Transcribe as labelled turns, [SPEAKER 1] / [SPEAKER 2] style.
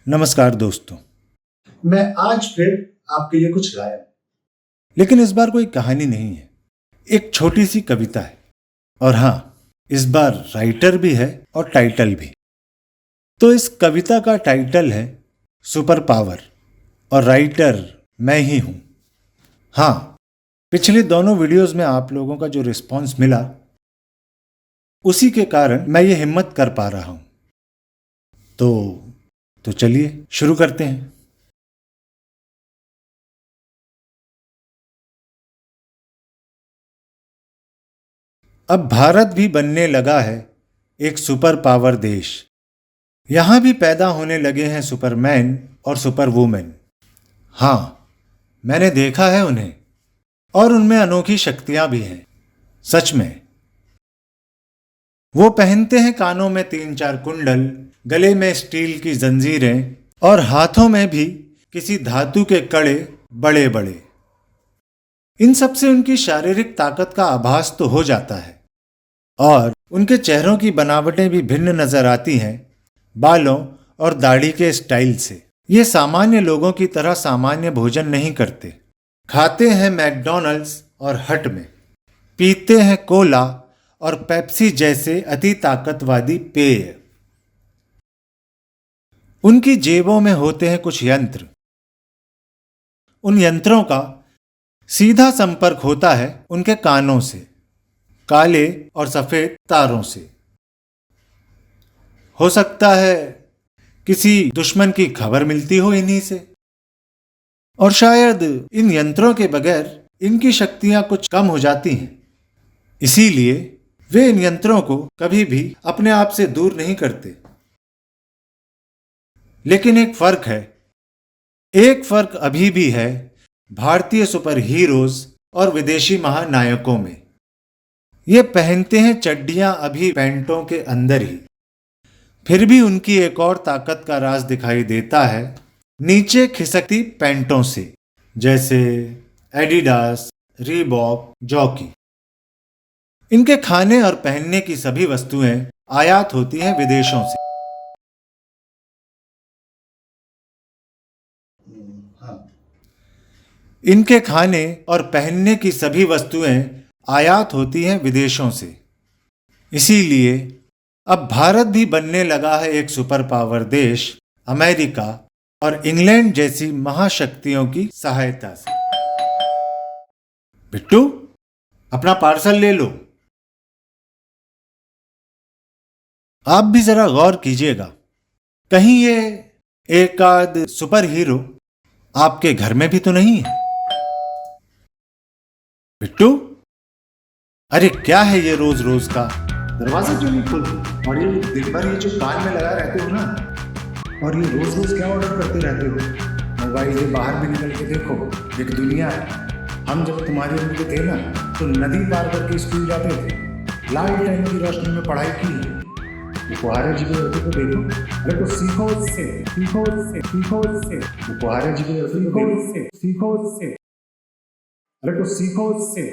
[SPEAKER 1] नमस्कार दोस्तों।
[SPEAKER 2] मैं आज फिर आपके लिए कुछ लाया।
[SPEAKER 1] लेकिन इस बार कोई कहानी नहीं है, एक छोटी सी कविता है। और हाँ, इस बार राइटर भी है और टाइटल भी। तो इस कविता का टाइटल है सुपर पावर और राइटर मैं ही हूं। हाँ, पिछले दोनों वीडियोस में आप लोगों का जो रिस्पॉन्स मिला, उसी के कारण मैं ये हिम्मत कर पा रहा हूं। तो चलिए शुरू करते हैं। अब भारत भी बनने लगा है एक सुपर पावर देश। यहां भी पैदा होने लगे हैं सुपरमैन और सुपर वुमेन। हाँ, मैंने देखा है उन्हें, और उनमें अनोखी शक्तियां भी हैं। सच में वो पहनते हैं कानों में 3-4 कुंडल, गले में स्टील की जंजीरें और हाथों में भी किसी धातु के कड़े बड़े बड़े। इन सब से उनकी शारीरिक ताकत का आभास तो हो जाता है, और उनके चेहरों की बनावटें भी भिन्न नजर आती हैं, बालों और दाढ़ी के स्टाइल से। ये सामान्य लोगों की तरह सामान्य भोजन नहीं करते। खाते हैं मैकडॉनल्ड्स और हट में, पीते हैं कोला और पेप्सी जैसे अति ताकतवादी पेय। उनकी जेबों में होते हैं कुछ यंत्र। उन यंत्रों का सीधा संपर्क होता है उनके कानों से, काले और सफेद तारों से। हो सकता है किसी दुश्मन की खबर मिलती हो इन्हीं से। और शायद इन यंत्रों के बगैर इनकी शक्तियां कुछ कम हो जाती हैं। इसीलिए वे इन यंत्रों को कभी भी अपने आप से दूर नहीं करते। लेकिन एक फर्क है, एक फर्क अभी भी है भारतीय सुपर हीरोज और विदेशी महानायकों में। ये पहनते हैं चड्डियां अभी पैंटों के अंदर ही, फिर भी उनकी एक और ताकत का राज दिखाई देता है नीचे खिसकती पैंटों से, जैसे एडिडास, रीबॉक, जॉकी। इनके खाने और पहनने की सभी वस्तुएं आयात होती हैं विदेशों से।
[SPEAKER 2] हाँ,
[SPEAKER 1] इनके खाने और पहनने की सभी वस्तुएं आयात होती हैं विदेशों से। इसीलिए अब भारत भी बनने लगा है एक सुपर पावर देश, अमेरिका और इंग्लैंड जैसी महाशक्तियों की सहायता से। बिट्टू, अपना पार्सल ले लो। आप भी जरा गौर कीजिएगा, कहीं ये एक आध सुपर हीरो आपके घर में भी तो नहीं है। बिट्टू, अरे क्या है ये रोज रोज का?
[SPEAKER 2] दरवाजा क्यों नहीं खोलते? और ये दिन भर ये जो कान में लगा रहते हो ना, और ये रोज रोज क्या ऑर्डर करते रहते हो? मोबाइल से बाहर भी निकल के देखो, एक दुनिया है। हम जब तुम्हारी उम्र के थे ना, तो नदी पार करके स्कूल जाते थे, लालटेन की रोशनी में पढ़ाई की है। उपहारे जी के होते को देखो, अरे तो सीखो उससे, सीखो उससे, सीखो उससे। उपहारे जी के होते को सीखो उससे, सीखो उससे, अरे तो सीखो उससे।